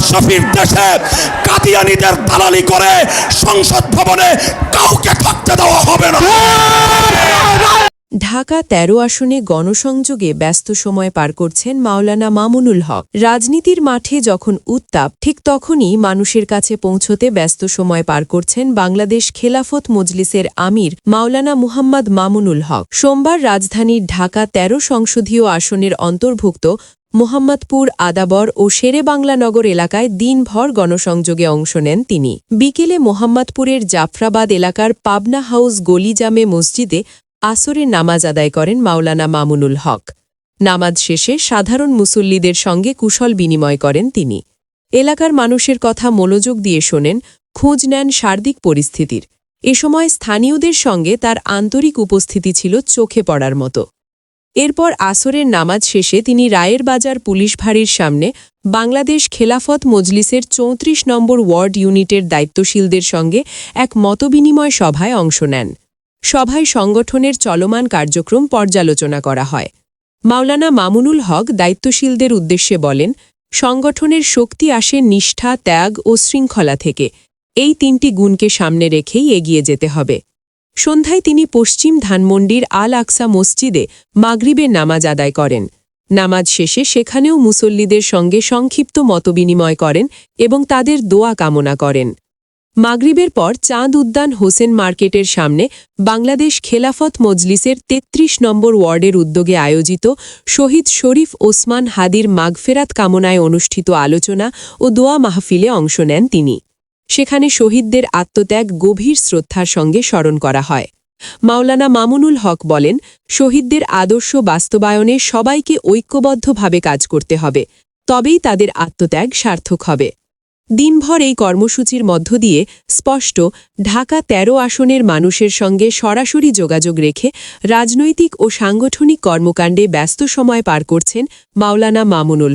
শফির দেশে কাদিয়ানীদের দালালি করে সংসদ ভবনে কাউকে থাকতে দেওয়া হবে না। ঢাকা ১৩ আসনে গণসংযোগে ব্যস্ত সময় পার করছেন মাওলানা মামুনুল হক। রাজনীতির মাঠে যখন উত্তাপ, ঠিক তখনই মানুষের কাছে পৌঁছতে ব্যস্ত সময় পার করছেন বাংলাদেশ খেলাফত মজলিসের আমির মাওলানা মুহাম্মদ মামুনুল হক। সোমবার রাজধানীর ঢাকা ১৩ সংসদীয় আসনের অন্তর্ভুক্ত মোহাম্মদপুর, আদাবর ও শেরেবাংলানগর এলাকায় দিনভর গণসংযোগে অংশ নেন তিনি। বিকেলে মোহাম্মদপুরের জাফরাবাদ এলাকার পাবনা হাউস গলি জামে মসজিদে আসরের নামাজ আদায় করেন মাওলানা মামুনুল হক। নামাজ শেষে সাধারণ মুসল্লিদের সঙ্গে কুশল বিনিময় করেন তিনি। এলাকার মানুষের কথা মনোযোগ দিয়ে শোনেন, খোঁজ নেন সার্বিক পরিস্থিতির। এ সময় স্থানীয়দের সঙ্গে তার আন্তরিক উপস্থিতি ছিল চোখে পড়ার মতো। এরপর আসরের নামাজ শেষে তিনি রায়ের বাজার পুলিশ ফাঁড়ির সামনে বাংলাদেশ খেলাফত মজলিসের ৩৪ নম্বর ওয়ার্ড ইউনিটের দায়িত্বশীলদের সঙ্গে এক মতবিনিময় সভায় অংশ নেন। সভায় সংগঠনের চলমান কার্যক্রম পর্যালোচনা করা হয়। মাওলানা মামুনুল হক দায়িত্বশীলদের উদ্দেশ্যে বলেন, সংগঠনের শক্তি আসে নিষ্ঠা, ত্যাগ ও শৃঙ্খলা থেকে। এই ৩টি গুণকে সামনে রেখেই এগিয়ে যেতে হবে। সন্ধ্যায় তিনি পশ্চিম ধানমন্ডির আল আকসা মসজিদে মাগরিবের নামাজ আদায় করেন। নামাজ শেষে সেখানেও মুসল্লিদের সঙ্গে সংক্ষিপ্ত মতবিনিময় করেন এবং তাদের দোয়া কামনা করেন। মাগরিবের পর চাঁদ উদ্যান হোসেন মার্কেটের সামনে বাংলাদেশ খেলাফত মজলিসের ৩৩ নম্বর ওয়ার্ডের উদ্যোগে আয়োজিত শহীদ শরীফ ওসমান হাদির মাগফেরাত কামনায় অনুষ্ঠিত আলোচনা ও দোয়া মাহফিলে অংশ নেন তিনি। সেখানে শহীদদের আত্মত্যাগ গভীর শ্রদ্ধার সঙ্গে স্মরণ করা হয়। মাওলানা মামুনুল হক বলেন, শহীদদের আদর্শ বাস্তবায়নে সবাইকে ঐক্যবদ্ধভাবে কাজ করতে হবে, তবেই তাদের আত্মত্যাগ সার্থক হবে। দিনভর এই কর্মসূচির মধ্য দিয়ে স্পষ্ট ঢাকা ১৩ আসনের মানুষের সঙ্গে সরাসরি যোগাযোগ রেখে রাজনৈতিক ও সাংগঠনিক কর্মকাণ্ডে ব্যস্ত সময় পার করছেন মাওলানা মামুনুল